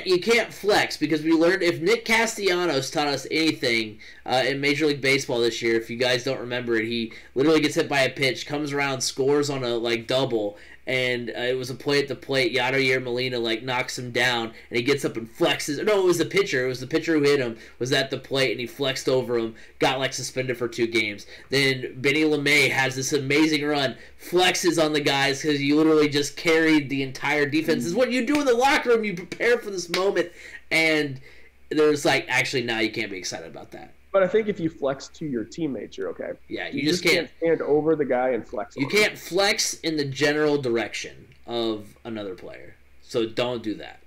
You can't flex, because we learned, if Nick Castellanos taught us anything in Major League Baseball this year, if you guys don't remember it, he literally gets hit by a pitch, comes around, scores on a double, and it was a play at the plate. Yadier Molina knocks him down, and he gets up and flexes. No, it was the pitcher. It was the pitcher who hit him. Was at the plate, and he flexed over him. Got suspended for 2 games. Then Benny LeMay has this amazing run, flexes on the guys because you literally just carried the entire defense. This is what you do in the locker room. You prepare for this moment, and there's actually now you can't be excited about that. But I think if you flex to your teammates, you're okay. Yeah, you just can't stand over the guy and flex. You can't flex in the general direction of another player. So don't do that.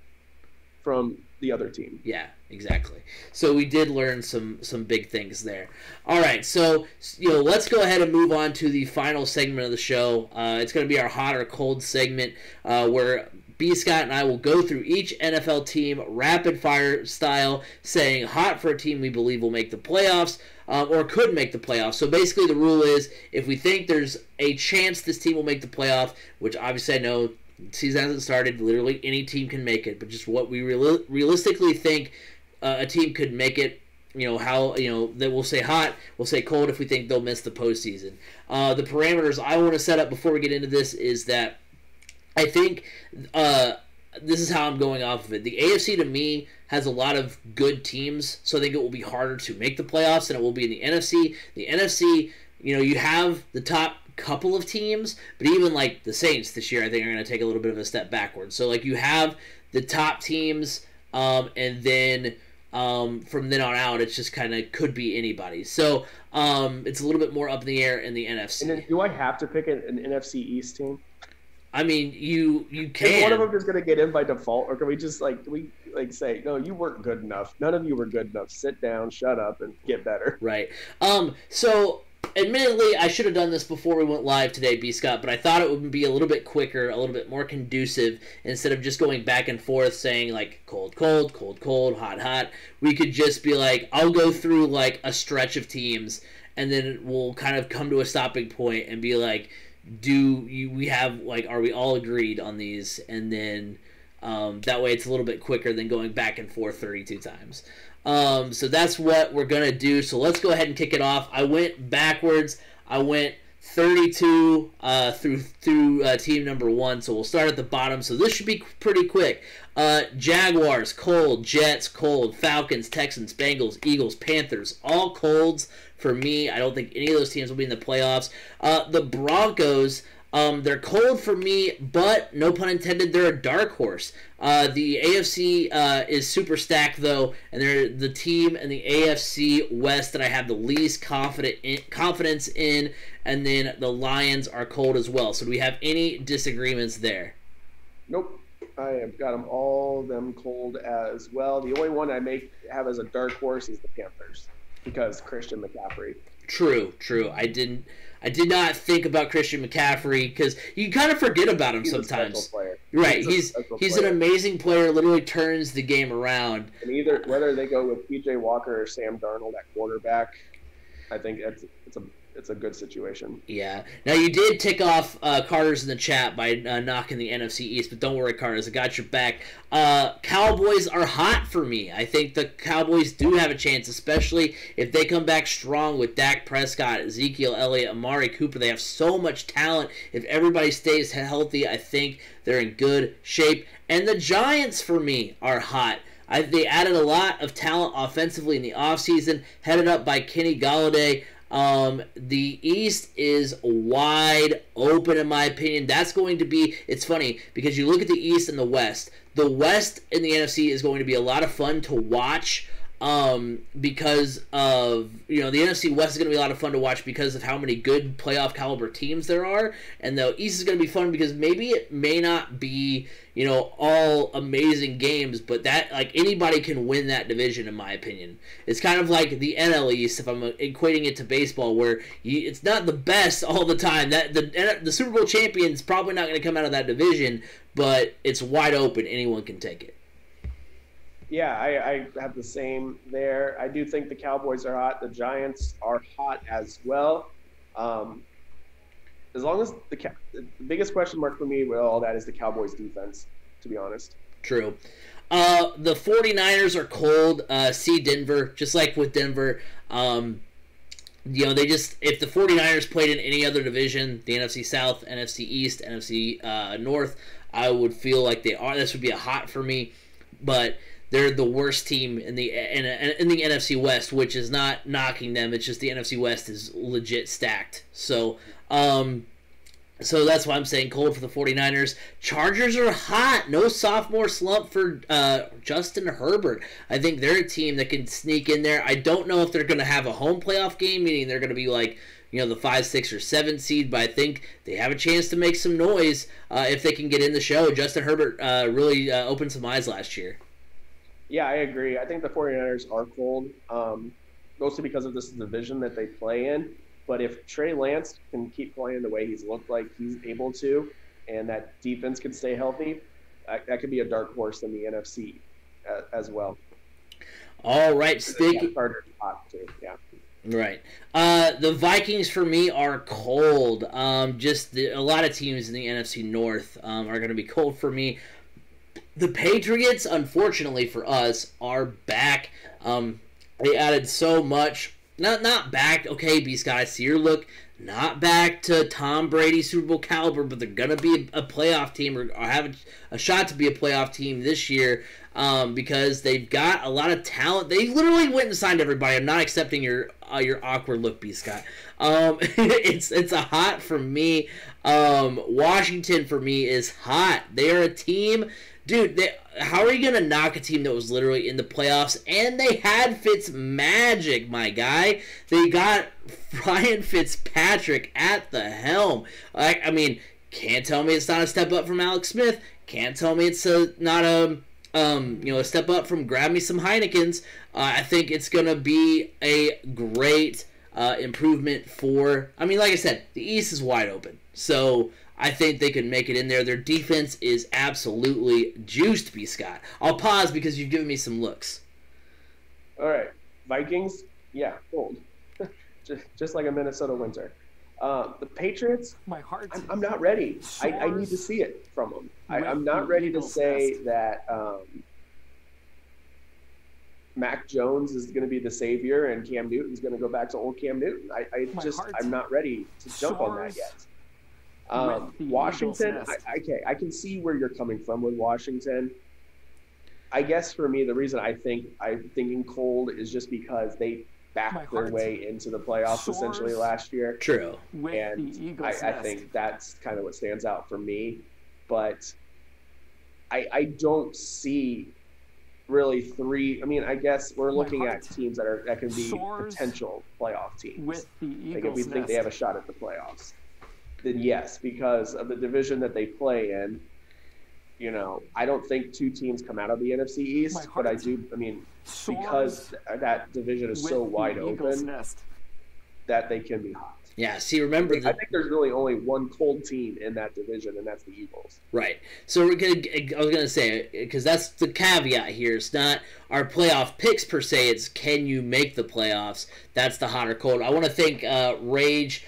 From the other team. Yeah, exactly. So we did learn some big things there. All right, so let's go ahead and move on to the final segment of the show. It's going to be our hot or cold segment, where B. Scott and I will go through each NFL team rapid fire style, saying hot for a team we believe will make the playoffs or could make the playoffs. So basically the rule is, if we think there's a chance this team will make the playoff, which obviously I know season hasn't started, literally any team can make it, but just what we realistically think a team could make it, that we'll say hot, we'll say cold if we think they'll miss the postseason. The parameters I want to set up before we get into this is that I think this is how I'm going off of it. The AFC, to me, has a lot of good teams, so I think it will be harder to make the playoffs than it will be in the NFC. The NFC, you have the top couple of teams, but even the Saints this year, I think, are going to take a little bit of a step backwards. So you have the top teams, and then from then on out, it's just kind of could be anybody. So it's a little bit more up in the air in the NFC. And then, do I have to pick an NFC East team? I mean, you can. Is one of them just going to get in by default, or can we just say, no, you weren't good enough. None of you were good enough. Sit down, shut up, and get better. Right. So admittedly, I should have done this before we went live today, B. Scott, but I thought it would be a little bit quicker, a little bit more conducive, instead of just going back and forth saying, like, cold, cold, cold, cold, hot, hot. We could just be like, I'll go through, like, a stretch of teams, and then we'll kind of come to a stopping point and be like, are we all agreed on these? And then that way it's a little bit quicker than going back and forth 32 times. So that's what we're going to do. So let's go ahead and kick it off. I went backwards. I went 32 through team number 1. So we'll start at the bottom. So this should be pretty quick. Jaguars, cold. Jets, cold. Falcons, Texans, Bengals, Eagles, Panthers, all colds for me. I don't think any of those teams will be in the playoffs. The Broncos, they're cold for me, but no pun intended, they're a dark horse. The AFC is super stacked, though, and they're the team in the AFC West that I have the least confidence in, and then the Lions are cold as well. So do we have any disagreements there? Nope. I have got them cold as well. The only one I may have as a dark horse is the Panthers, because Christian McCaffrey. True. I did not think about Christian McCaffrey because you kind of forget about him sometimes. A special player. Right, he's an amazing player. Literally turns the game around. And whether they go with PJ Walker or Sam Darnold at quarterback, I think it's a good situation. Yeah. Now you did tick off Carter's in the chat by knocking the NFC East, but don't worry, Carter's, I got your back. Cowboys are hot for me. I think the Cowboys do have a chance, especially if they come back strong with Dak Prescott, Ezekiel Elliott, Amari Cooper. They have so much talent. If everybody stays healthy, I think they're in good shape. And the Giants, for me, are hot. They added a lot of talent offensively in the offseason, headed up by Kenny Golladay. The East is wide open, in my opinion. That's going to be, it's funny, because you look at the East and the West. The West in the NFC is going to be a lot of fun to watch, because of, the NFC West is going to be a lot of fun to watch because of how many good playoff caliber teams there are, and the East is going to be fun because maybe it may not be, all amazing games, but that, like, anybody can win that division, in my opinion. It's kind of like the NL East, if I'm equating it to baseball, where it's not the best all the time. That the Super Bowl champion is probably not going to come out of that division, but it's wide open. Anyone can take it. Yeah, I have the same there. I do think the Cowboys are hot. The Giants are hot as well. As long as the biggest question mark for me with all that is the Cowboys defense, to be honest. True. The 49ers are cold. See Denver, just like with Denver. They just, if the 49ers played in any other division, the NFC South, NFC East, NFC North, I would feel like they are. This would be a hot for me, but they're the worst team in the NFC West, which is not knocking them. It's just the NFC West is legit stacked. So that's why I'm saying cold for the 49ers. Chargers are hot. No sophomore slump for Justin Herbert. I think they're a team that can sneak in there. I don't know if they're going to have a home playoff game, meaning they're going to be like, the 5, 6, or 7 seed, but I think they have a chance to make some noise if they can get in the show. Justin Herbert really opened some eyes last year. Yeah, I agree. I think the 49ers are cold, mostly because of this division that they play in. But if Trey Lance can keep playing the way he's looked like he's able to, and that defense can stay healthy, that could be a dark horse in the NFC as well. All right, Carter's hot too. Yeah. Right. The Vikings for me are cold. A lot of teams in the NFC North are going to be cold for me. The Patriots, unfortunately for us, are back. They added so much. Not back. Okay, Beast Guy, I see your look. Not back to Tom Brady Super Bowl caliber, but they're gonna be a playoff team or have a shot to be a playoff team this year because they've got a lot of talent. They literally went and signed everybody. I'm not accepting your awkward look, Beast Guy. It's a hot for me. Washington for me is hot. They are a team. Dude, how are you going to knock a team that was literally in the playoffs? And they had Fitzmagic, my guy. They got Ryan Fitzpatrick at the helm. I mean, Can't tell me it's not a step up from Alex Smith. Can't tell me it's not a step up from grab me some Heinekens. I think it's going to be a great improvement for, like I said, the East is wide open. So I think they can make it in there. Their defense is absolutely juiced, B. Scott. I'll pause because you've given me some looks. All right. Vikings, yeah, cold. just like a Minnesota winter. The Patriots, I'm not ready. I need to see it from them. I'm not ready to say that Mac Jones is going to be the savior and Cam Newton's going to go back to old Cam Newton. I'm not ready to jump on that yet. Washington, I can see where you're coming from with Washington. I guess for me, the reason I'm thinking cold is just because they backed their way into the playoffs essentially last year. True. And I think that's kind of what stands out for me. But I don't see really three. I guess we're looking at teams that can be potential playoff teams. Like if we think they have a shot at the playoffs, then yes, because of the division that they play in. I don't think two teams come out of the NFC East, but I do. Because that division is so wide open that they can be hot. Yeah, see, remember... I think there's really only one cold team in that division, and that's the Eagles. Right. So I was going to say, because that's the caveat here. It's not our playoff picks per se. It's can you make the playoffs? That's the hot or cold. I want to thank Rage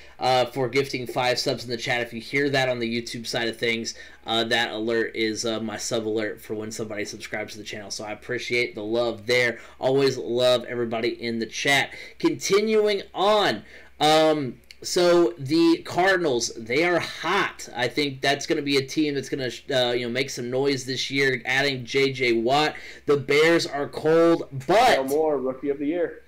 for gifting 5 subs in the chat. If you hear that on the YouTube side of things, that alert is my sub alert for when somebody subscribes to the channel. So I appreciate the love there. Always love everybody in the chat. Continuing on... So the Cardinals, they are hot. I think that's going to be a team that's going to make some noise this year, adding J.J. Watt. The Bears are cold, but... No more Rookie of the Year.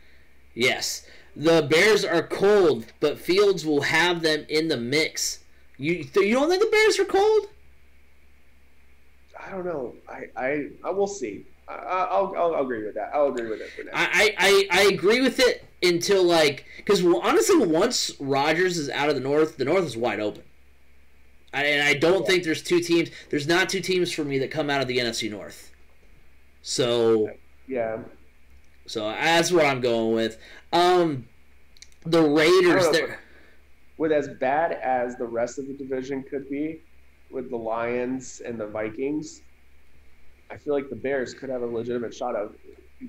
Yes. The Bears are cold, but Fields will have them in the mix. You don't think the Bears are cold? I don't know. I will see. I'll agree with that. I'll agree with it for now. I agree with it until because honestly, once Rodgers is out of the North is wide open. And I don't think there's two teams. There's not two teams for me that come out of the NFC North. So yeah. So that's what I'm going with. The Raiders, with as bad as the rest of the division could be, with the Lions and the Vikings. I feel like the Bears could have a legitimate shot of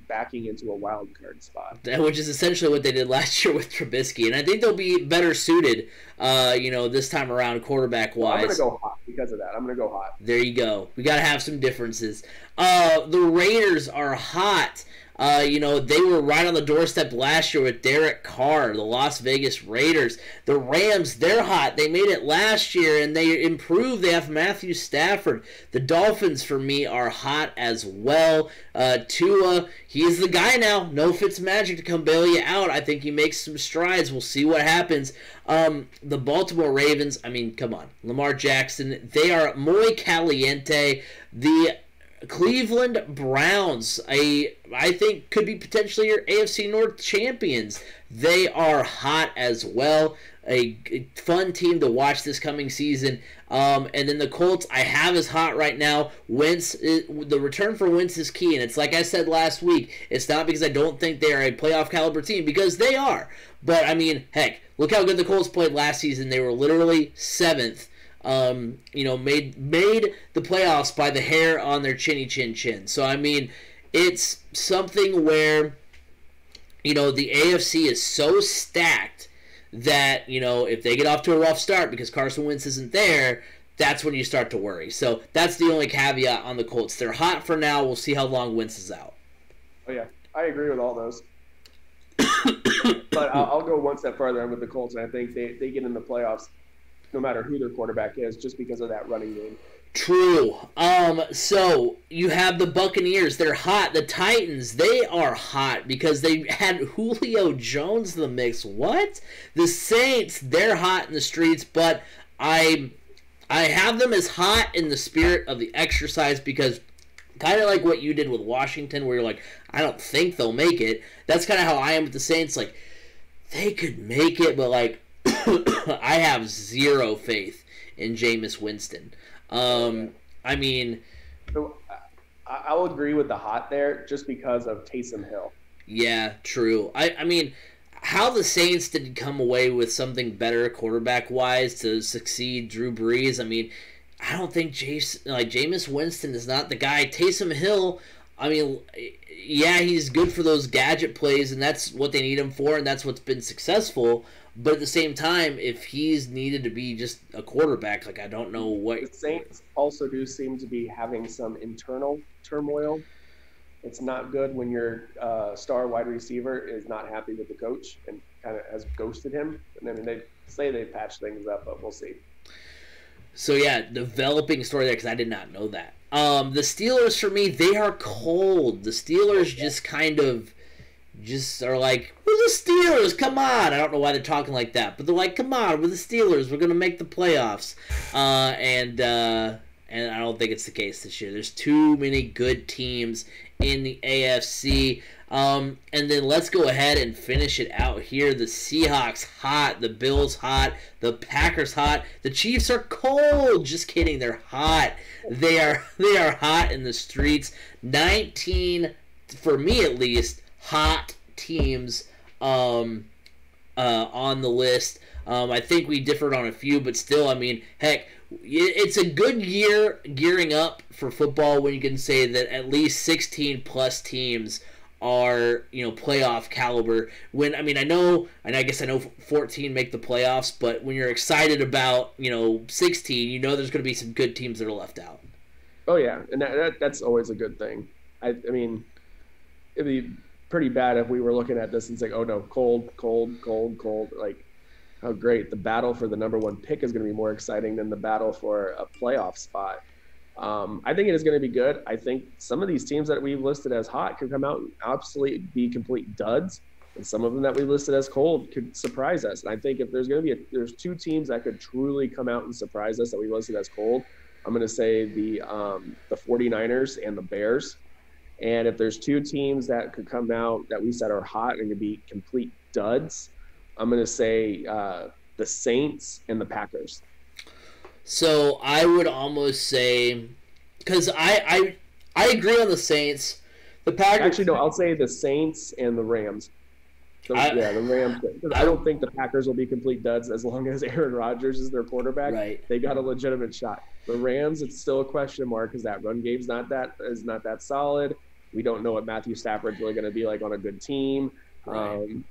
backing into a wild card spot. Which is essentially what they did last year with Trubisky. And I think they'll be better suited, this time around quarterback-wise. Well, I'm going to go hot because of that. I'm going to go hot. There you go. We got to have some differences. The Raiders are hot. They were right on the doorstep last year with Derek Carr, the Las Vegas Raiders. The Rams, they're hot. They made it last year, and they improved. They have Matthew Stafford. The Dolphins, for me, are hot as well. Tua, he's the guy now. No Fitzmagic to come bail you out. I think he makes some strides. We'll see what happens. The Baltimore Ravens, come on. Lamar Jackson, they are muy caliente. The Cleveland Browns, I think, could be potentially your AFC North champions. They are hot as well. A fun team to watch this coming season. And then the Colts, I have as hot right now. The return for Wentz is key. And it's like I said last week, it's not because I don't think they are a playoff caliber team, because they are. But, heck, look how good the Colts played last season. They were literally 7th. Made the playoffs by the hair on their chinny chin. So, it's something where, the AFC is so stacked that, if they get off to a rough start because Carson Wentz isn't there, that's when you start to worry. So, that's the only caveat on the Colts. They're hot for now. We'll see how long Wentz is out. Oh, yeah. I agree with all those. But I'll go one step further with the Colts, and I think they get in the playoffs no matter who their quarterback is, just because of that running game. True. So you have the Buccaneers. They're hot. The Titans, they are hot because they had Julio Jones in the mix. What? The Saints, they're hot in the streets, but I have them as hot in the spirit of the exercise because kind of like what you did with Washington where you're like, I don't think they'll make it. That's kind of how I am with the Saints. They could make it, but I have zero faith in Jameis Winston. I mean, so I'll agree with the hot there just because of Taysom Hill. Yeah, true. I mean, how the Saints did come away with something better quarterback-wise to succeed Drew Brees, I mean, I don't think Jameis Winston is not the guy. Taysom Hill, I mean, yeah, he's good for those gadget plays, and that's what they need him for, and that's what's been successful. But at the same time, if he's needed to be just a quarterback, like, I don't know what... The Saints also do seem to be having some internal turmoil. It's not good when your star wide receiver is not happy with the coach and kind of has ghosted him. And I mean, they say they patched things up, but we'll see. So, yeah, developing story there because I did not know that. The Steelers, for me, they are cold. The Steelers just kind of just are like, we're the Steelers, come on. I don't know why they're talking like that, but they're like, come on, we're the Steelers. We're going to make the playoffs. And I don't think it's the case this year. There's too many good teams in the AFC. And then let's go ahead and finish it out here. The Seahawks hot, the Bills hot, the Packers hot, the Chiefs are cold. Just kidding, they're hot. They are hot in the streets. 19, for me at least, hot teams on the list. I think we differed on a few, but still, I mean, heck, it's a good year gearing up for football when you can say that at least 16 plus teams are, playoff caliber. When, I mean, I guess I know 14 make the playoffs, but when you're excited about, 16, there's going to be some good teams that are left out. Oh yeah, and that's always a good thing. I mean, it'd be pretty bad if we were looking at this and saying, oh no, cold, like, oh great, the battle for the number one pick is going to be more exciting than the battle for a playoff spot. I think it is going to be good. I think some of these teams that we've listed as hot could come out and absolutely be complete duds, and some of them that we listed as cold could surprise us. And I think if there's two teams that could truly come out and surprise us that we listed as cold, I'm going to say the 49ers and the Bears. And if there's two teams that could come out that we said are hot and could be complete duds, I'm going to say the Saints and the Packers. So I would almost say, because I agree on the Saints. The Packers. Actually, no, I'll say the Saints and the Rams. The Rams. Because I don't think the Packers will be complete duds as long as Aaron Rodgers is their quarterback. Right. They got a legitimate shot. The Rams, it's still a question mark because that run game's not that solid. We don't know what Matthew Stafford's really going to be like on a good team. Right.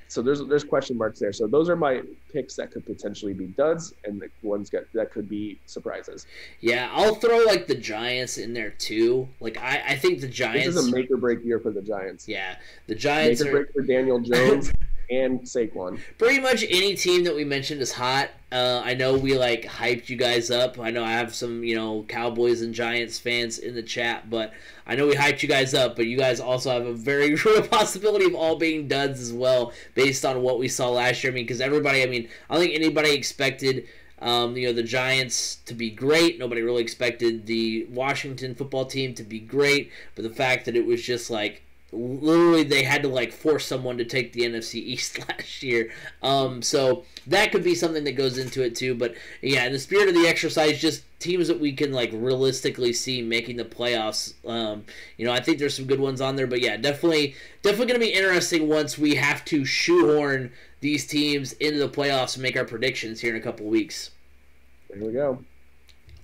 So there's question marks there. So those are my picks that could potentially be duds and the ones that could be surprises. Yeah, I'll throw like the Giants in there too. Like I think the Giants. This is a make or break year for the Giants. Yeah, the Giants make or break for Daniel Jones and Saquon. Pretty much any team that we mentioned is hot. I know we hyped you guys up. I know I have some Cowboys and Giants fans in the chat, but I know we hyped you guys up. But you guys also have a very real possibility of all being duds as well, based on what we saw last year. I mean, because everybody, I don't think anybody expected the Giants to be great. Nobody really expected the Washington football team to be great. But the fact that it was just literally they had to force someone to take the NFC East last year. So that could be something that goes into it too. But yeah, in the spirit of the exercise, just teams that we can realistically see making the playoffs. I think there's some good ones on there. But yeah, definitely going to be interesting once we have to shoehorn these teams into the playoffs and make our predictions here in a couple weeks. There we go.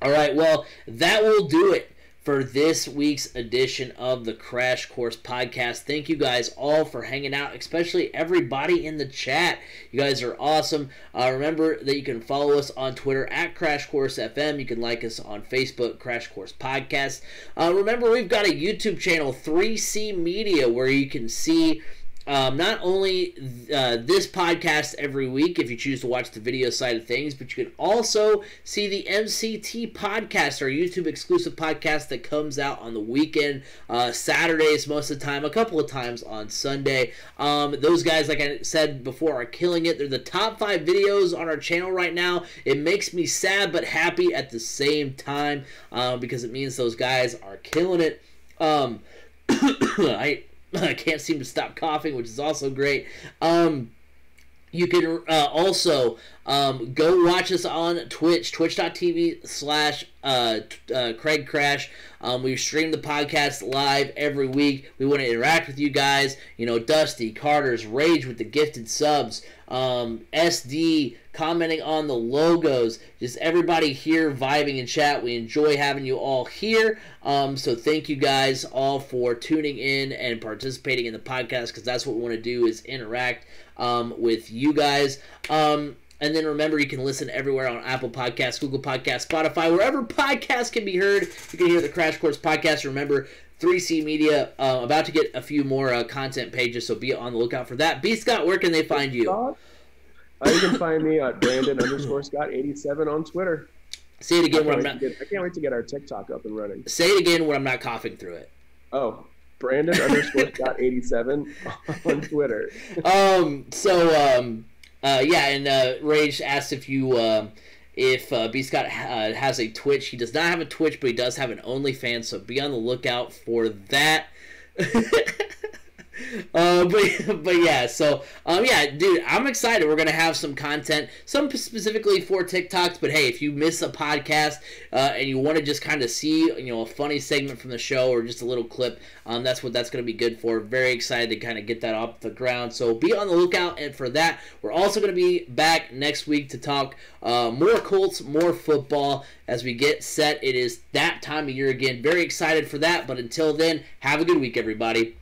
All right, well, that will do it for this week's edition of the Crash Course Podcast. Thank you guys all for hanging out, especially everybody in the chat. You guys are awesome. Remember that you can follow us on Twitter at Crash Course FM. You can like us on Facebook, Crash Course Podcast. Remember, we've got a YouTube channel, 3C Media, where you can see not only this podcast every week if you choose to watch the video side of things, but you can also see the MCT podcast, our YouTube exclusive podcast that comes out on the weekend, Saturdays most of the time, a couple of times on Sunday. Those guys, like I said before, are killing it. They're the top 5 videos on our channel right now. It makes me sad but happy at the same time because it means those guys are killing it. I can't seem to stop coughing, which is also great. You can also Go watch us on Twitch, twitch.tv/CraigCrash. We stream the podcast live every week. We want to interact with you guys. Dusty, Carter's, Rage with the gifted subs, SD commenting on the logos, just everybody here vibing in chat. We enjoy having you all here. So thank you guys all for tuning in and participating in the podcast, because that's what we want to do, is interact with you guys. And then remember, you can listen everywhere on Apple Podcasts, Google Podcasts, Spotify, wherever podcasts can be heard. You can hear the Crash Course podcast. Remember, 3C Media about to get a few more content pages, so be on the lookout for that. B. Scott, where can they find you? You can find me at Brandon_Scott87 on Twitter. Say it again when I can't wait to get our TikTok up and running. Say it again when I'm not coughing through it. Oh, Brandon_Scott87 on Twitter. Rage asked if B. Scott has a Twitch. He does not have a Twitch, but he does have an OnlyFans, so be on the lookout for that. Dude, I'm excited. We're gonna have some content, some specifically for TikToks. But hey, if you miss a podcast and you want to just kind of see, a funny segment from the show or just a little clip, that's what that's gonna be good for. Very excited to kind of get that off the ground. So be on the lookout and for that. We're also gonna be back next week to talk more Colts, more football as we get set. It is that time of year again. Very excited for that. But until then, have a good week, everybody.